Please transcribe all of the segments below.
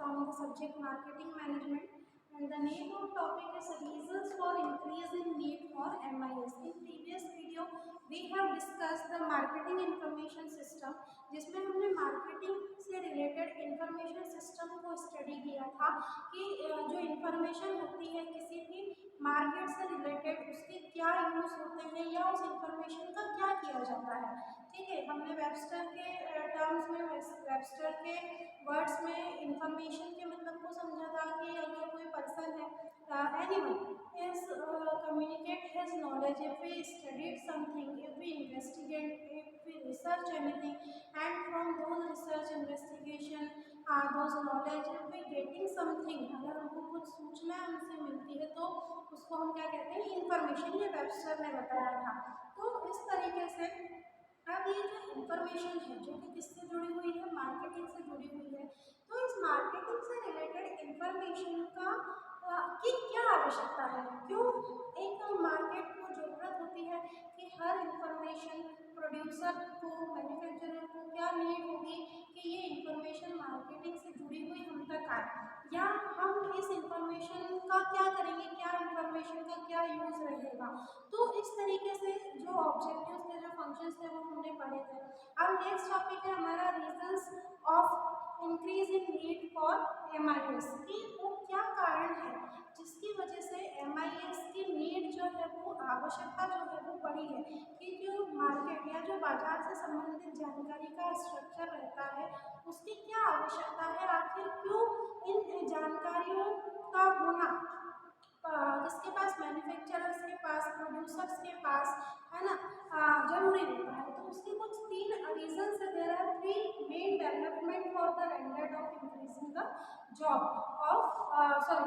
from the subject marketing management, and the name of topic is reasons for increase in need for MIS. In previous video we have discussed the marketing information system, जिसमें हमने marketing से related information system को study किया था कि जो information होती है किसी भी मार्केट से रिलेटेड उसके क्या यूज होते हैं या उस इंफॉर्मेशन का क्या किया जाता है। ठीक है, हमने वेबस्टर के टर्म्स में, वेबस्टर के वर्ड्स में इंफॉर्मेशन के मतलब को समझा था कि अगर कोई पर्सन है, anyone is communicate his knowledge if we studied something, if we investigate, if we research anything, and from those research investigation those knowledge if we getting something, अगर हमको कुछ सूचना हमसे मिलती है तो उसको हम क्या कहते हैं, इंफॉर्मेशन। ये वेबस्टर ने बताया था। तो इस तरीके से अब ये जो इंफॉर्मेशन है जो कि किससे जुड़ी हुई है, मार्केटिंग से जुड़ी हुई है। तो इस मार्केटिंग से रिलेटेड इंफॉर्मेशन का की क्या आवश्यकता है, क्यों एक मार्केट को जरूरत होती है कि हर इंफॉर्मेशन प्रोड्यूसर को, मैन्युफैक्चरर को क्या नीड होगी कि ये इंफॉर्मेशन मार्केटिंग से जुड़ी हुई हम तक आए, या हम इस इंफॉर्मेशन का क्या करेंगे, क्या इंफॉर्मेशन का क्या यूज रहेगा। तो इस तरीके से जो ऑब्जेक्टिव्स थे, जो फंक्शंस थे वो हमने पढ़े थे। अब नेक्स्ट टॉपिक है हमारा reasons of increase in need for MIS, कि वो क्या कारण है जिसकी वजह से MIS की नीड जो है वो आवश्यकता जो है वो बढ़ी है, कि जो मार्केट या जो बाजार से संबंधित जानकारी का स्ट्रक्चर रहता है उसकी क्या आवश्यकता है, आखिर क्यों इन जानकारियों का होना किसके पास, मैन्युफैक्चरर्स के पास, प्रोड्यूसर्स के पास, है ना, जरूरी होता है। तो उसके कुछ 3 रीजंस है। There are 3 main development for the rendered of increasing the job of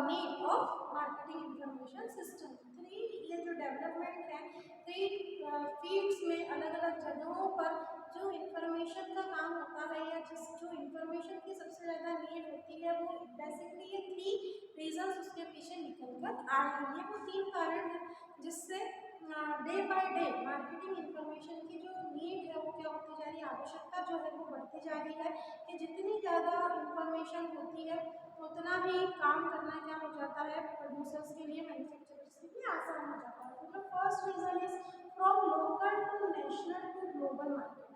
need of marketing information system. 3 ये जो डेवलपमेंट है 3 फील्ड्स में, अलग अलग जगहों पर जो इंफॉर्मेशन का काम होता है या जो इंफॉर्मेशन की सबसे ज़्यादा नीड होती है, वो बेसिकली ये 3 रीजंस उसके पीछे निकल कर आ रही है। वो 3 कारण हैं जिससे day by day marketing information की जो नीड है वो क्या होती जा रही है, आवश्यकता जो है वो बढ़ती जा रही है, कि जितनी ज़्यादा इंफॉर्मेशन होती है उतना ही काम करना क्या हो जाता है, प्रोड्यूसर्स के लिए, मैन्युफैक्चरर्स के लिए आसान हो जाता है। तो जो first reason is from local to national to global market.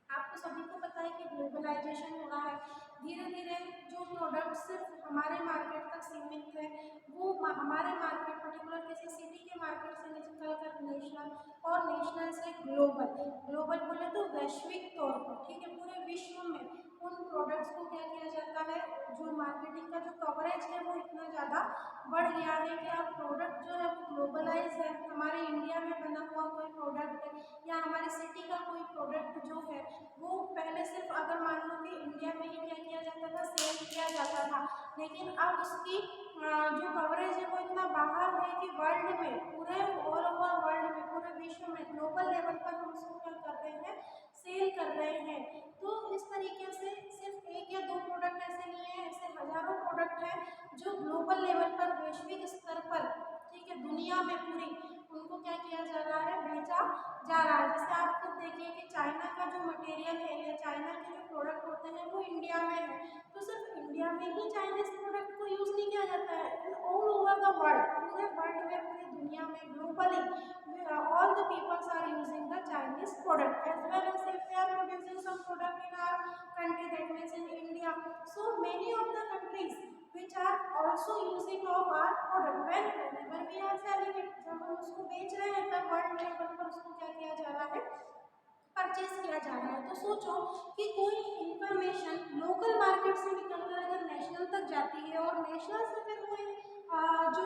आपको सभी को पता है कि ग्लोबलाइजेशन हो रहा है, धीरे धीरे जो प्रोडक्ट सिर्फ हमारे मार्केट तक सीमित है वो हमारे मार्केट, पर्टिकुलर किसी सिटी के मार्केट से निकल कर नेशनल, और नेशनल से ग्लोबल, ग्लोबल बोले तो वैश्विक तौर पर, ठीक है, पूरे विश्व में उन प्रोडक्ट्स को क्या किया जाता है, जो मार्केटिंग का जो कवरेज है वो इतना ज़्यादा बढ़ गया है कि अब प्रोडक्ट जो है वो ग्लोबलाइज है। हमारे इंडिया में बना हुआ कोई प्रोडक्ट है या हमारी सिटी का कोई प्रोडक्ट जो है वो पहले सिर्फ अगर मान लो कि इंडिया में ही क्या किया जाता था, सेल किया जाता था, लेकिन अब उसकी जो कवरेज है वो इतना बाहर है कि वर्ल्ड में, पूरे ऑल ओवर वर्ल्ड में, पूरे विश्व में, ग्लोबल लेवल पर हम उसको क्या कर रहे हैं, सेल कर रहे हैं। तो इस तरीके से सिर्फ 1 या 2 प्रोडक्ट ऐसे नहीं है, ऐसे हजारों प्रोडक्ट हैं जो ग्लोबल लेवल पर, वैश्विक स्तर पर, ठीक है, दुनिया में पूरी उनको क्या किया जा रहा है, बेचा जा रहा है। जैसे आप खुद देखिए कि चाइना का जो मटेरियल है या चाइना के जो प्रोडक्ट होते हैं वो इंडिया में है, तो सिर्फ इंडिया में ही चाइनीज प्रोडक्ट को यूज़ नहीं किया जाता है, ऑल ओवर द वर्ल्ड, पूरे वर्ल्ड में, पूरी दुनिया में, globally all the peoples are using the Chinese product, as well as if they are producing some product in our country, that means in India. So many of the countries which are also using of our product, whenever we are selling it, जब हम उसको बेच रहे हैं तब world level पर उसको क्या किया जा रहा है, परचेज किया जा रहा है। तो सोचो कि कोई इंफॉर्मेशन लोकल मार्केट से निकलकर अगर नेशनल तक जाती है और नेशनल से फिर कोई जो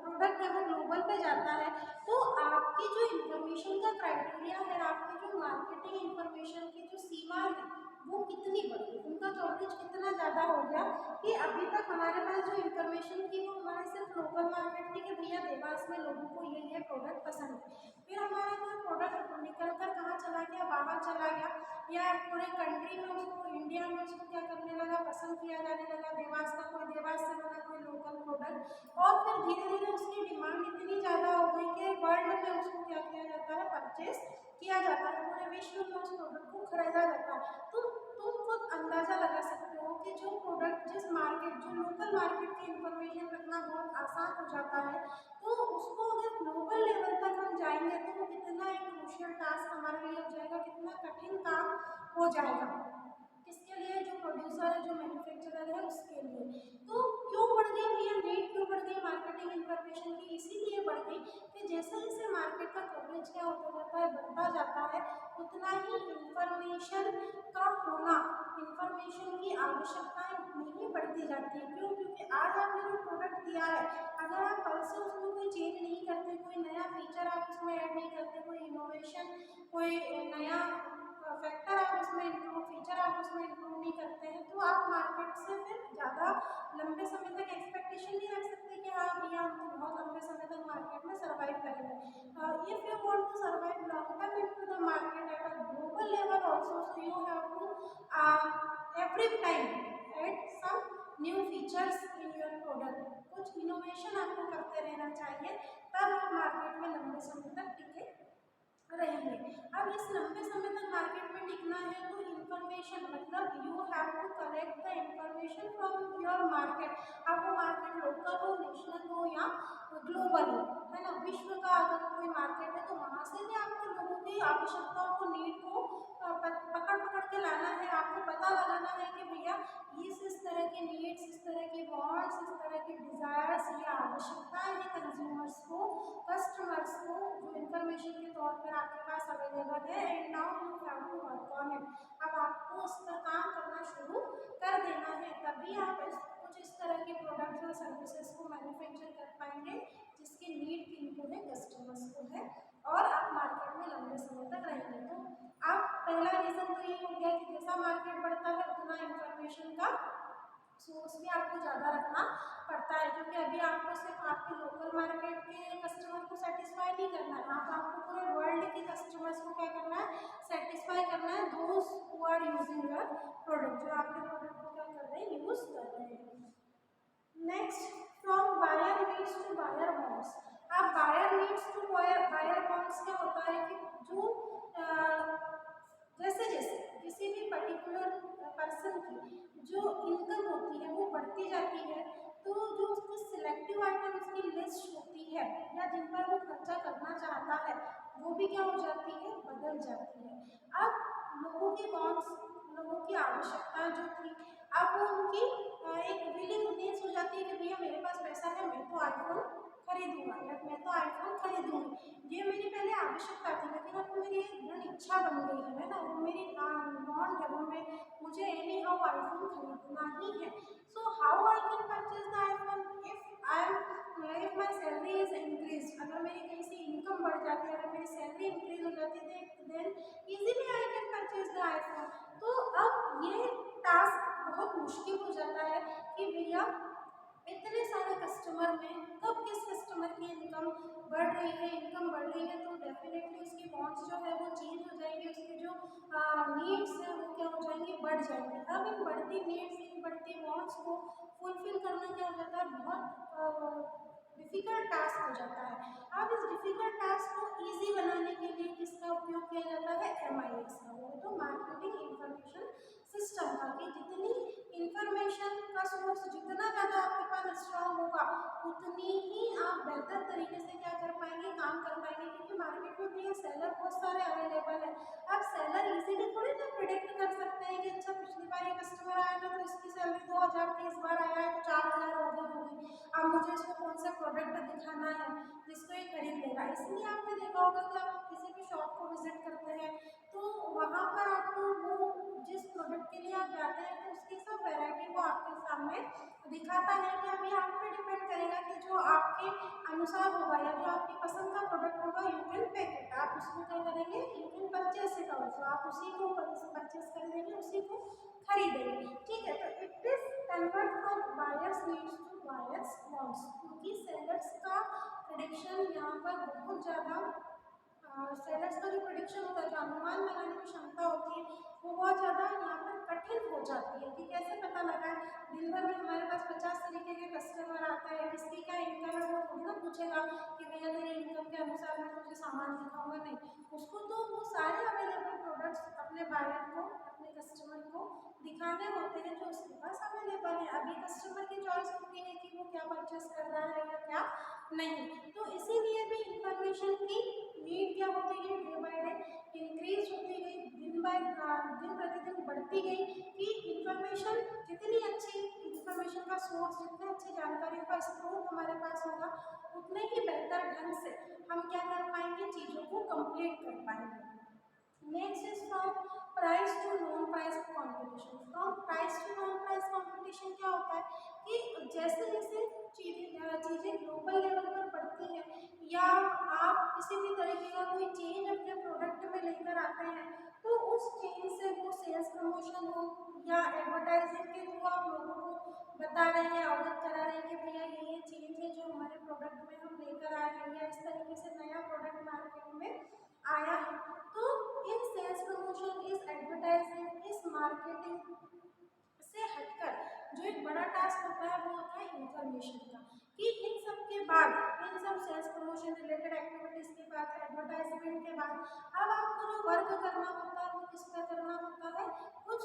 प्रोडक्ट है वो ग्लोबल पे जाता है, तो आपकी जो इंफॉर्मेशन का क्राइटेरिया है, आपकी जो मार्केटिंग इंफॉर्मेशन की जो सीमा है वो कितनी बढ़ी, उनका कवरेज कितना ज़्यादा हो गया कि अभी तक हमारे पास जो इंफॉर्मेशन थी वो हमारे सिर्फ लोकल मार्केट थी कि भैया देवास में लोगों को ये प्रोडक्ट पसंद है, फिर हमारा कोई प्रोडक्ट निकल कर कहाँ चला गया, बाहर चला गया, या पूरे कंट्री में उसको, इंडिया में उसको क्या करने लगा, पसंद किया जाने लगा, देवास का कोई, देवास से बना कोई लोकल प्रोडक्ट, और फिर धीरे धीरे उसकी डिमांड इतनी ज़्यादा हो गई कि वर्ल्ड में उसको क्या किया जाता है, परचेस किया जाता है, पूरे विश्व में उस प्रोडक्ट को खरीदा जाता है। तो तुम खुद अंदाज़ा लगा सकते हो कि जो प्रोडक्ट जिस बहुत आसान हो जाता है। तो उसको अगर ग्लोबल लेवल तक हम जाएंगे तो वो कितना एक क्रूशियल टास्क हमारे लिए हो जाएगा, कितना कठिन काम हो जाएगा, किसके लिए, जो प्रोड्यूसर है, जो मैन्युफैक्चरर है, उसके लिए। तो क्यों बढ़ गई भैया नीड, क्यों बढ़ गई मार्केटिंग इंफॉर्मेशन की? इसीलिए बढ़ गई कि जैसे जैसे मार्केट का कवरेज क्या होता जाता है, बढ़ता जाता है, उतना ही इंफॉर्मेशन का होना, इंफॉर्मेशन की आवश्यकताएं उतनी ही बढ़ती जाती है। क्यों? क्योंकि आज आपने जो प्रोडक्ट दिया है, अगर आप कल से उसमें कोई चेंज नहीं करते, कोई नया फीचर आप उसमें ऐड नहीं करते, कोई इनोवेशन, कोई नया फैक्टर आप उसमें इंक्लूड, फीचर आप उसमें इंक्लूड नहीं करते हैं, तो आप मार्केट से फिर ज़्यादा लंबे समय तक एक्सपेक्टेशन नहीं रख सकते कि हाँ भैया हम तो बहुत लंबे समय तक मार्केट में सर्वाइव करेंगे। If you want to survive long term into the market at a global level also, so you have to every time add some new features in your product. कुछ इनोवेशन आपको करते रहना चाहिए, तब आप market में लंबे समय तक टिके रहेंगे। अब इस लंबे समय तक मार्केट में टिकना है तो इंफॉर्मेशन, मतलब you have to collect the information from your market. अब वो मार्केट लोकल हो, नेशनल हो या ग्लोबल हो, है ना, विश्व का अगर कोई मार्केट है तो वहाँ से भी आपको लोगों की आवश्यकताओं को, नीड को पकड़ पकड़ के लाना है। आपको पता लगाना है कि भैया इस तरह की नीड्स, इस तरह की वांट्स, इस तरह की डिजायर्स या आवश्यकताएं हैं कंज्यूमर्स को, कस्टमर्स को, जो इंफॉर्मेशन के तौर पर आपके पास अवेलेबल है, and now you have to work on it. अब आपको उस पर काम करना शुरू कर देना है, तभी आप कुछ इस तरह के प्रोडक्ट्स और सर्विसेज को मैन्युफैक्चर कर पाएंगे जिसकी नीड किनको है, कस्टमर्स को है, और आप मार्केट में लंबे समय तक रहेंगे। तो आप पहला रीज़न तो ये हो गया कि जैसा मार्केट बढ़ता है उतना इंफॉर्मेशन का सोर्स भी आपको ज़्यादा रखना पड़ता है, क्योंकि अभी आपको सिर्फ आपके लोकल मार्केट के कस्टमर को सेटिस्फाई नहीं करना है, आपको पूरे वर्ल्ड के कस्टमर्स को क्या करना है, सेटिस्फाई करना है, those who are using your product, जो आपके प्रोडक्ट को क्या कर रहे हैं, यूज़ कर रहे हैं। Next, from buyer needs to buyer wants. अब buyer needs to buyer wants क्या होता है कि जो जैसे जैसे किसी भी पर्टिकुलर पर्सन की जो इनकम होती है वो बढ़ती जाती है, तो जो उसकी सिलेक्टिव आइटम, उसकी लिस्ट होती है या जिन पर वो खर्चा करना चाहता है, वो भी क्या हो जाती है, बदल जाती है। अब लोगों की वांट्स, लोगों की आवश्यकता जो थी, अब वो उनकी एक विलिंगनेस हो जाती है कि भैया मेरे पास पैसा है, मैं तो आईफोन खरीदूंगा या मैं तो आईफोन खरीदूंगी। ये मेरी पहले आवश्यकता थी, लेकिन अब मेरी एक दृढ़ इच्छा बन गई है ना, वो मेरी वांट है, वो मुझे एनी हाउ आईफोन खरीदना ही है। So how I can purchase the iPhone? If my salary is increase, अगर मेरी कहीं से इनकम बढ़ जाती है, अगर मेरी सैलरी इंक्रीज हो जाती है, then easily I can purchase the iPhone. तो अब ये टास्क बहुत मुश्किल हो जाता है कि भैया इतने सारे कस्टमर में कब किस कस्टमर की इनकम बढ़ रही है, इनकम बढ़ रही है तो डेफिनेटली उसकी वांट्स जो है वो चेंज हो जाएंगी, उसके जो नीड्स है वो क्या हो जाएंगी, बढ़ जाएंगे। अब इन बढ़ती नीड्स, इन बढ़ती वांट्स को फुलफिल करना क्या हो जाता है, बहुत डिफिकल्ट टास्क हो जाता है। अब इस डिफिकल्ट टास्क को इजी बनाने के लिए किसका उपयोग किया जाता है, MIS का, वो तो मार्केटिंग इंफॉर्मेशन सिस्टम का, कि जितनी इंफॉर्मेशन का सोर्स जितना ज़्यादा आपके पास स्ट्रॉन्ग होगा, उतनी ही आप बेहतर तरीके से क्या कर पाएंगे, काम कर पाएंगे। क्योंकि मार्केट में भी ये सेलर बहुत सारे अवेलेबल है। अब सेलर इजीली थोड़ी ना प्रिडिक्ट कर सकते हैं कि अच्छा पिछली बार ये कस्टमर आया था तो इसकी सैलरी 2000 थी, इस बार आया है तो 4000 हो गई होगी, अब मुझे इसको कौन सा प्रोडक्ट दिखाना है जिसको ये खरीद लेगा। इसलिए आपने देखा होगा कि आप किसी भी शॉप को विजिट करते हैं तो वहाँ पर आपको वो जिस प्रोडक्ट के लिए आप जाते हैं तो उसकी सब वैरायटी को आपके सामने दिखाता है, कि अभी आप पे डिपेंड करेगा कि जो आपके अनुसार होगा या जो आपकी पसंद का प्रोडक्ट होगा, यू कैन पिक इट, आप उसमें क्या करेंगे, you can purchase it also, आप उसी को परचेस कर लेंगे, उसी को खरीदेंगे। ठीक है, तो it is convert from buyers needs to buyers wants, क्योंकि सेलर्स का प्रेडिक्शन यहाँ पर बहुत ज़्यादा, सेलर्स का जो प्रेडिक्शन होता है, जो अनुमान लगाने की क्षमता होती है, वो बहुत ज़्यादा यहाँ पर कठिन हो जाती है। कि कैसे पता लगाए, दिन भर में हमारे पास 50 तरीके के कस्टमर आते हैं, किसकी क्या इनकम है वो थोड़ी ना पूछेगा कि भैया तेरी इनकम के अनुसार मैं तुझे सामान दिखाऊंगा, नहीं, उसको तो वो सारे अवेलेबल प्रोडक्ट्स अपने बायर को, अपने कस्टमर को दिखाने होते हैं जो उसके पास अवेलेबल है। अभी कस्टमर की चॉइस होती है कि वो वो क्या परचेस कर रहा है या क्या नहीं। तो इसीलिए भी इंफॉर्मेशन की नीड क्या होती गई, डे बाय डे इंक्रीज होती गई, दिन प्रतिदिन बढ़ती गई कि इंफॉर्मेशन जितनी अच्छी, इंफॉर्मेशन का सोर्स जितने अच्छी जानकारियों का स्रोत हमारे पास होगा उतने ही बेहतर ढंग से हम क्या कर पाएंगे, चीज़ों को कंप्लीट कर पाएंगे। Next is from price to non price competition. From price to non price competition क्या होता है कि जैसे जैसे चीज़ें ग्लोबल लेवल पर बढ़ती हैं या आप किसी भी तरीके का कोई चेंज अपने प्रोडक्ट में लेकर आते हैं तो उस चेंज से वो सेल्स प्रमोशन हो या एडवर्टाइजिंग के थ्रू आप लोगों को बता रहे हैं, अवगत करा रहे हैं कि भैया ये चेंज है जो हमारे प्रोडक्ट में हम लेकर आए हैं या इस तरीके से नया प्रोडक्ट मार्केट में आया है। तो इन सेल्स प्रमोशन, इस एडवर्टाइजिंग, इस मार्केटिंग से हटकर जो एक बड़ा टास्क होता है वो होता है इंफॉर्मेशन का, कि इन सब के बाद, इन सब सेल्स प्रमोशन रिलेटेड एक्टिविटीज के बाद, एडवर्टाइजमेंट के बाद अब आपको जो वर्क करना होता है वो किस पर करना होता है, कुछ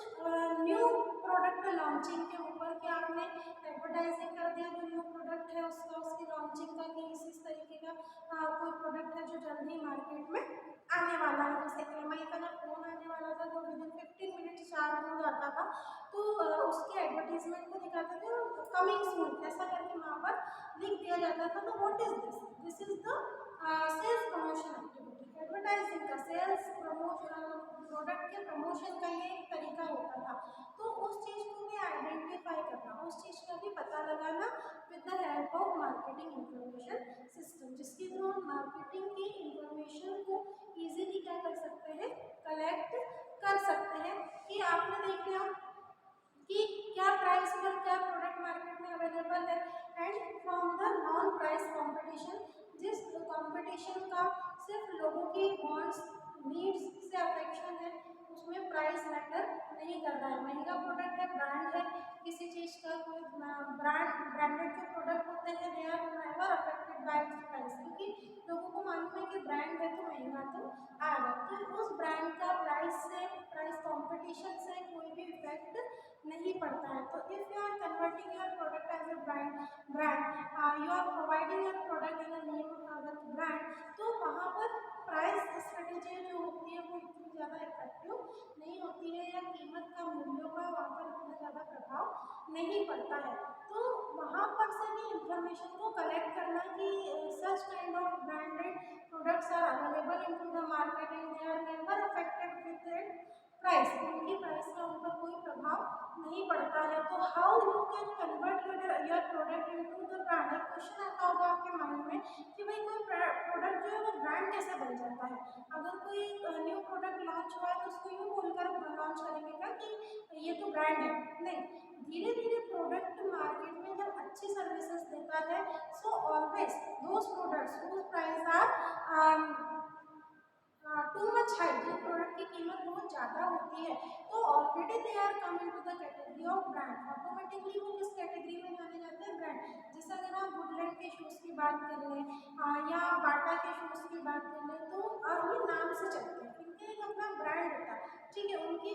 न्यू प्रोडक्ट लॉन्चिंग के ऊपर, कि आपने एडवर्टाइजिंग कर दिया जो न्यू प्रोडक्ट है उसका, उसकी लॉन्चिंग का, कि इस तरीके का कोई प्रोडक्ट है जो जल्दी मार्केट में आने वाला है। जैसे एमआई का जब फोन आने वाला था तो विदिन 15 मिनट चार्ज हो जाता था, तो उसके एडवर्टीजमेंट को दिखाते थे कमिंग सून ऐसा करके वहाँ पर लिख दिया जाता था। तो what is this, this is the sales promotion activity. Advertising का, सेल्स प्रमोशन, प्रोडक्ट के प्रमोशन का ये एक तरीका होता था। तो उस चीज़ को भी आइडेंटिफाई करना, उस चीज़ का भी पता लगाना with the help of marketing information system, जिसके थ्रू हम मार्केटिंग की इंफॉर्मेशन को इजीली क्या कर सकते हैं, कलेक्ट कर सकते हैं। कि आपने देख लिया कि क्या प्राइस पर क्या प्रोडक्ट मार्केट में अवेलेबल है, and from the non price competition, जिस कंपटीशन का सिर्फ लोगों की वांट्स, नीड्स से अफेक्शन है, उसमें प्राइस मैटर नहीं कर रहा है। महंगा प्रोडक्ट है, ब्रांड है किसी चीज़ का, कोई ब्रांडेड जो प्रोडक्ट होते हैं they are never affected by price, क्योंकि लोगों को मालूम है कि ब्रांड है तो महंगा तो आएगा, तो उस ब्रांड का प्राइस से, प्राइस कंपटीशन से कोई भी इफेक्ट नहीं पड़ता है। तो if you are converting your product as a brand you are providing your product in a name brand, तो वहाँ पर प्राइस स्ट्रेटेजी जो होती है वो इतनी ज़्यादा इफेक्टिव नहीं होती है, या कीमत का, मूल्यों का वहाँ पर इतना ज़्यादा प्रभाव नहीं पड़ता है। तो वहाँ पर से भी इंफॉर्मेशन को कलेक्ट करना कि such kind of branded products are available in to the market and they are never affected with price, उनकी प्राइस का उन पर कोई प्रभाव नहीं पड़ता है। तो how you can convert your product into the brand. एक क्वेश्चन आता होगा आपके माइंड में कि भाई कोई प्रोडक्ट जो है वो ब्रांड कैसे बन जाता है। अगर कोई न्यू प्रोडक्ट लॉन्च हुआ है तो उसको यूँ बोलकर लॉन्च करेंगे क्या कि ये तो ब्रांड है, नहीं। धीरे धीरे प्रोडक्ट मार्केट में जब अच्छी सर्विसेज देता है, so always those products whose price are too much high, जो प्रोडक्ट की कीमत बहुत ज़्यादा होती है, तो already they are come into the category of brand, automatically वो किस कैटेगरी में जाने जाते हैं, ब्रांड। जैसे अगर आप वुडलैंड के शूज़ की बात कर लें या बाटा के शूज़ की बात कर लें, तो ये नाम से चलते हैं, इनके एक अपना ब्रांड होता है, ठीक है। उनकी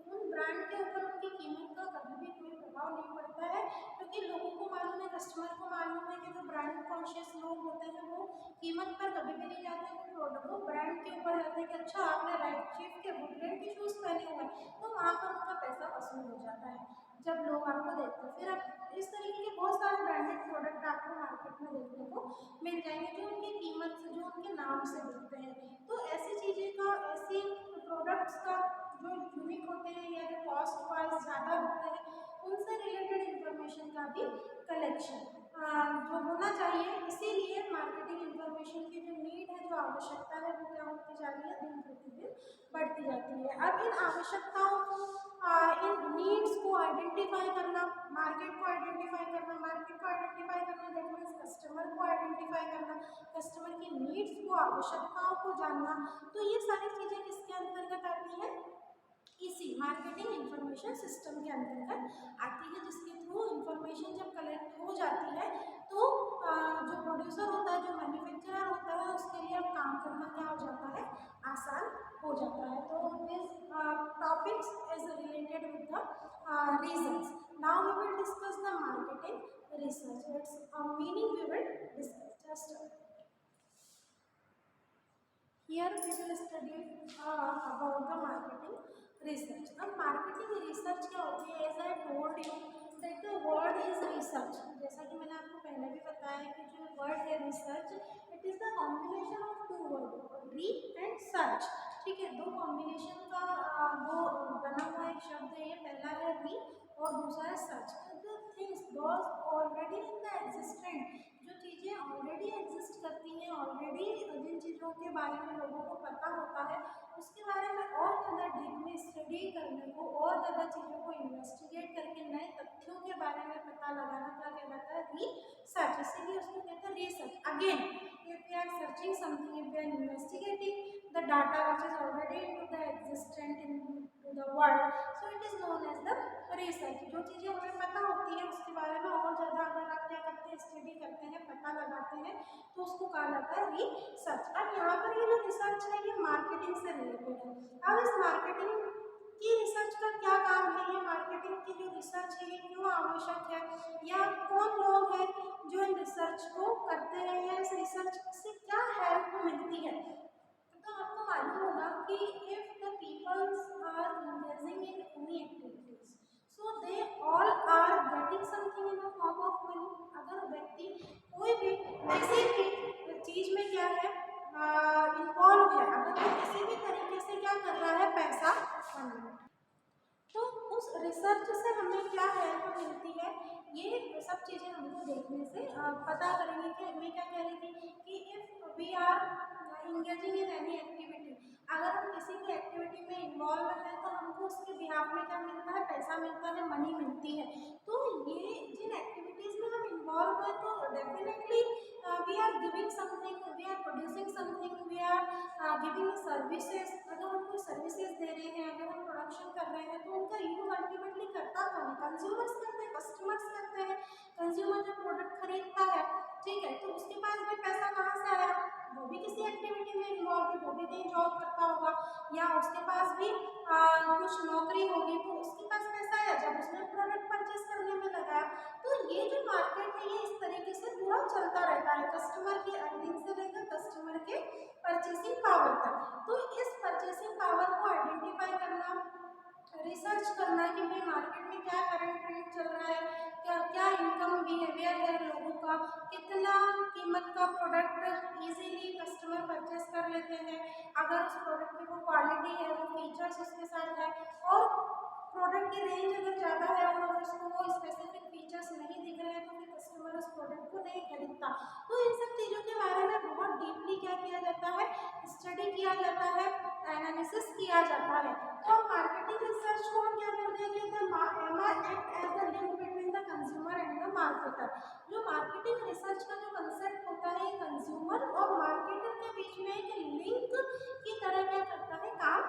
उन ब्रांड के ऊपर उनकी कीमत का कभी भी कोई प्रभाव नहीं पड़ता है, क्योंकि लोगों को मालूम है, कस्टमर को मालूम है कि जो ब्रांड कॉन्शियस लोग होते हैं वो कीमत पर कभी भी नहीं जाते, वो प्रोडक्ट, वो ब्रांड के ऊपर जाते हैं कि अच्छा आपने राइट चीफ के वुडलैंड के शूज़ पहने हुए हैं, तो वहाँ पर उनका पैसा वसूल हो जाता है जब लोग आपको देखते हैं। फिर अब इस तरीके के बहुत सारे ब्रांडेड प्रोडक्ट आपको मार्केट में देखने को मिल जाएंगे जो उनकी कीमत से, जो उनके नाम से बिकते हैं। तो ऐसी चीज़ें का, ऐसी प्रोडक्ट्स का जो यूनिक होते हैं या जो कॉस्ट वाइज ज़्यादा होते हैं, उनसे रिलेटेड इंफॉर्मेशन का भी कलेक्शन जो होना चाहिए। इसीलिए मार्केटिंग इंफॉर्मेशन की जो नीड है, जो आवश्यकता है, वो क्या होती जा रही है, दिन प्रतिदिन बढ़ती जाती है। अब इन आवश्यकताओं को, इन नीड्स को आइडेंटिफाई करना, मार्केट को आइडेंटिफाई करना, मार्केट को आइडेंटिफाई करना दैट मीन्स कस्टमर को आइडेंटिफाई करना, कस्टमर की नीड्स को, आवश्यकताओं को जानना, तो ये सारी चीज़ें किसके अंतर्गत आती हैं, इसी मार्केटिंग इंफॉर्मेशन सिस्टम के अंतर्गत आती है, जिसके थ्रू इंफॉर्मेशन जब कलेक्ट हो जाती है तो जो प्रोड्यूसर होता है, जो मैन्युफैक्चरर होता है, उसके लिए अब काम करना क्या हो जाता है, आसान हो जाता है। तो this topics is related with the reasons. Now we will discuss the marketing research. Its meaning we will discuss. Just here we will study about the marketing research. अब marketing research क्या होती है? As I told you that the word is research. जैसा कि मैंने आपको पहले भी बताया कि जो word है research, it is the combination of two words, re and search. ठीक है, दो कॉम्बिनेशन का वो बना हुआ एक शब्द है। ये पहला है री और दूसरा है search. The things was already in the existent, जो चीज़ें ऑलरेडी एग्जिस्ट करती हैं, ऑलरेडी जिन चीज़ों के बारे में लोगों को पता होता है, उसके बारे में और ज़्यादा डीप में स्टडी करने को, और ज़्यादा चीज़ों को इन्वेस्टिगेट करके नए तथ्यों के बारे में पता लगाना क्या कहलाता है? रिसर्च। इसीलिए उसको कहते हैं research. Again if we are searching something, if we are investigating the data which is already into the existent into the world, so it is known as the research. जो चीज़ें हमें पता होती है उसके बारे में और ज़्यादा अगर आप क्या करते हैं, स्टडी करते हैं, पता लगाते हैं, तो उसको कहा जाता है रिसर्च। अब यहाँ पर ये जो रिसर्च है ये मार्केटिंग से रिलेटेड है। अब इस मार्केटिंग की रिसर्च का क्या काम है? ये मार्केटिंग की जो रिसर्च है ये क्यों आवश्यक है, या कौन लोग हैं जो इन रिसर्च को करते हैं, या इस रिसर्च से क्या हेल्प मिलती है? तो आपको मालूम होगा कि if the peoples are engaging in any activities, so they all are getting something in the form of money. अगर व्यक्ति कोई भी किसी भी चीज में क्या है इन्वॉल्व है, अगर वो किसी भी तरीके से क्या कर रहा है, पैसा कमाना, तो उस रिसर्च से हमें क्या हेल्प मिलती है, ये सब चीज़ें हमको देखने से पता करेंगे। कि मैं क्या कह रही थी कि if we are engaging in any activity, अगर हम किसी भी एक्टिविटी में इन्वॉल्व हैं तो हमको उसके बिहाफ में क्या मिलता है, पैसा मिलता है, मनी मिलती है। तो ये जिन एक्टिविटीज़ में हम इन्वॉल्व हैं तो definitely we are giving something, we are producing something, we are giving services. अगर हम कोई सर्विसेज दे रहे हैं, अगर हम प्रोडक्शन कर रहे हैं, तो उनका यूज अल्टीमेटली करता कौन है? कंज्यूमर्स करते हैं, कस्टमर्स करते हैं। कंज्यूमर जब प्रोडक्ट खरीदता है, ठीक है, तो उसके पास भी पैसा कहाँ से आया? वो भी किसी एक्टिविटी में इन्वॉल्व है, वो भी कहीं जॉब करता होगा, या उसके पास भी कुछ नौकरी होगी, तो उसके पास पैसा आया जब उसने प्रोडक्ट परचेस करने में लगाया। तो ये जो मार्केट है ये इस तरीके से पूरा चलता रहता है, कस्टमर की अर्निंग से लेकर कस्टमर के परचेसिंग पावर तक। तो इस परचेसिंग पावर को आइडेंटिफाई करना, रिसर्च करना कि भाई मार्केट में क्या करंट ट्रेंड चल रहा है, क्या क्या इनकम बिहेवियर है लोगों का, कितना कीमत का प्रोडक्ट इजीली कस्टमर परचेस कर लेते हैं, अगर उस प्रोडक्ट की वो क्वालिटी है, वो फीचर्स उसके साथ है, और प्रोडक्ट की रेंज अगर ज़्यादा है और अगर उसको वो स्पेसिफिक फीचर्स नहीं दिख रहे हैं तो फिर कस्टमर उस प्रोडक्ट को नहीं खरीदता। तो इन सब चीज़ों के बारे में बहुत डीपली क्या किया जाता है, स्टडी किया जाता है, एनालिसिस किया जाता है। तो मार्केटिंग रिसर्च को हम क्या करते हैं कि MR act as the link between the consumer and the marketer. जो मार्केटिंग रिसर्च का जो कंसेप्ट होता है, कंज्यूमर और मार्केटर के बीच में एक लिंक की तरह क्या करता है, काम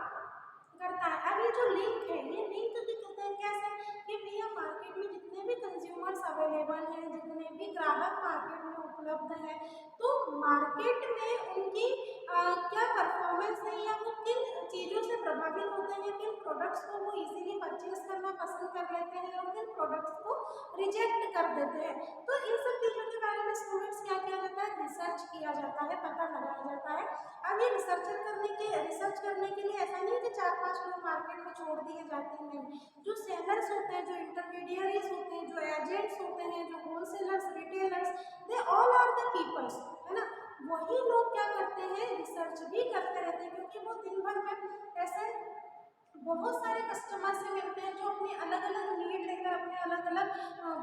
करता है। अब ये जो लिंक है, ये लिंक दिखता है कैसे कि भैया मार्केट में जितने भी कंज्यूमर्स अवेलेबल हैं, जितने भी ग्राहक मार्केट में उपलब्ध हैं, तो मार्केट में उनकी क्या परफॉर्मेंस है, या वो किन चीज़ों से प्रभावित होते हैं, किन प्रोडक्ट्स को वो इजीली परचेज करना पसंद कर लेते हैं और किन प्रोडक्ट्स को रिजेक्ट कर देते हैं। तो इन सब चीज़ों के बारे में स्टूडेंट्स क्या किया जाता है, रिसर्च किया जाता है, पता लगाया जाता है। अब ये रिसर्च करने के लिए ऐसा नहीं है कि 4-5 लोग मार्केट में छोड़ दिए जाते हैं। जो सेलर्स होते हैं, जो इंटरमीडियरीज होते हैं, जो एजेंट्स होते हैं, जो wholesalers, retailers, they all are the peoples, है ना। वही लोग क्या करते हैं, रिसर्च भी करते रहते हैं, क्योंकि वो दिन भर में ऐसे बहुत सारे कस्टमर से मिलते हैं जो अपनी अलग अलग नीड लेकर, अपने अलग अलग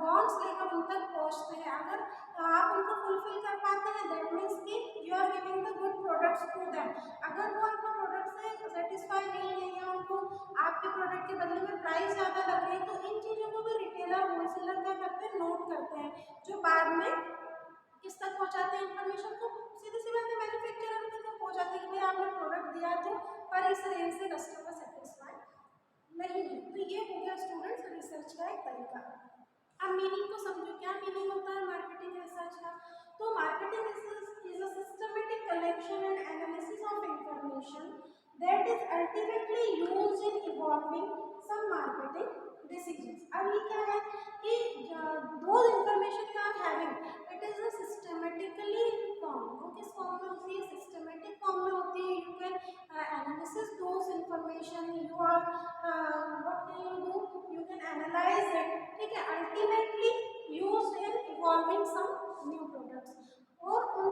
वांट्स लेकर उन तक पहुँचते हैं। अगर आप उनको फुलफिल कर पाते हैं, दैट मीन्स कि you are giving the good products to them. अगर वो आपका प्रोडक्ट से सेटिस्फाई नहीं है, या उनको आपके प्रोडक्ट के बदले में प्राइस ज़्यादा लग रही है, तो इन चीज़ों को भी रिटेलर, होलसेलर क्या करते हैं, नोट करते हैं, जो बाद में किस तक पहुँचाते हैं इन्फॉर्मेशन को, सीधे सी बात है, मैन्युफैक्चरर तक पहुँचाते हैं कि भाई आपने प्रोडक्ट दिया तो पर इस रेंज से कस्टमर सेटिस्फाई नहीं है। तो ये हो गया स्टूडेंट्स रिसर्च का एक तरीका। अब मीनिंग को समझो, क्या मीनिंग होता है मार्केटिंग रिसर्च का। तो marketing research is a systematic collection and analysis of information that is ultimately used in evolving some marketing decisions. अब ये क्या है कमर्शियलाइज्ड, ठीक है, ultimately used in evolving some new products. और उन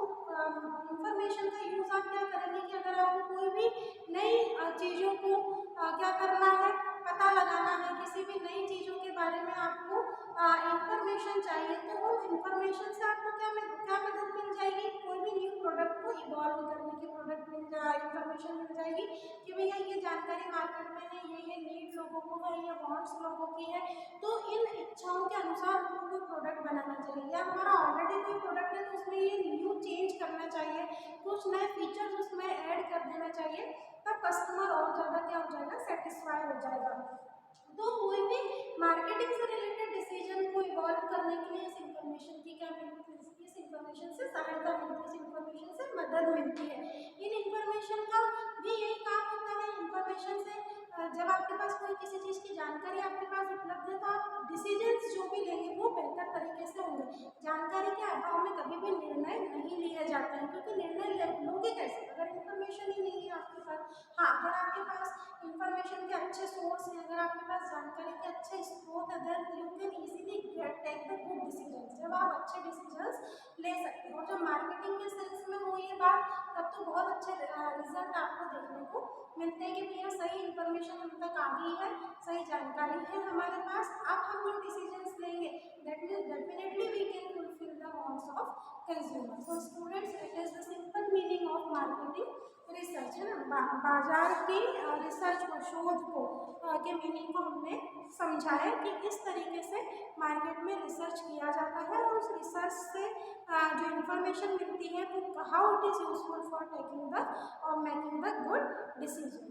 इंफॉर्मेशन का यूज आप क्या करेंगे कि अगर आपको कोई भी नई चीज़ों को क्या करना है, पता लगाना है, किसी भी नई चीज़ों के बारे में आपको इंफॉर्मेशन चाहिए, तो उन इंफॉर्मेशन से आपको क्या मदद मिल जाएगी, कोई भी न्यू प्रोडक्ट को इवॉल्व करने की प्रोडक्ट इंफॉर्मेशन मिल जाएगी कि भैया ये जानकारी मार्केट में है, ये नीड लोगों को है, ये वांट्स लोगों की है, तो इन इच्छाओं के अनुसार हमको कोई प्रोडक्ट बनाना चाहिए। या हमारा ऑलरेडी कोई प्रोडक्ट है तो उसमें ये न्यू चेंज करना चाहिए, कुछ नए फीचर्स उसमें ऐड कर देना चाहिए, तब कस्टमर और ज़्यादा क्या हो जाएगा, सेटिस्फाई हो जाएगा। तो कोई भी मार्केटिंग से रिलेटेड डिसीजन को इवॉल्व करने के लिए इस इंफॉर्मेशन की क्या मिलती है, इस इंफॉर्मेशन से सहायता मिलती है, इस इंफॉर्मेशन से मदद मिलती है। इन इंफॉर्मेशन का भी यही काम होता है, इंफॉर्मेशन से जब आपके पास कोई किसी चीज़ की जानकारी आपके पास उपलब्ध है तो आप डिसीजंस जो भी लेंगे वो बेहतर तरीके से होंगे। जानकारी के अभाव में कभी भी निर्णय नहीं लिए जाते हैं, क्योंकि निर्णय लोगे कैसे अगर इंफॉर्मेशन ही नहीं है आपके पास। हाँ, अगर आपके पास इंफॉर्मेशन के अच्छे सोर्स हैं, अगर आपके पास जानकारी के अच्छे स्रोत है, then you can easily take the good decisions, जब आप अच्छे डिसीजंस ले सकते हो। और जब मार्केटिंग के सेंस में हो ये बात, तब तो बहुत अच्छे रिजल्ट आपको देखने को मिलते हैं कि भैया सही इंफॉर्मेशन हम तक आ गई है, सही जानकारी है हमारे पास, अब हम जो डिसीजंस लेंगे that means definitely we can fulfil the wants of consumer. So students, it is the simple meaning of marketing research, है ना, बाजार की रिसर्च को, शोध को के मीनिंग को हमने समझा है कि इस तरीके से मार्केट में रिसर्च किया जाता है और उस रिसर्च से जो इंफॉर्मेशन मिलती है वो how it is useful for taking the और मेकिंग द गुड डिसीजन।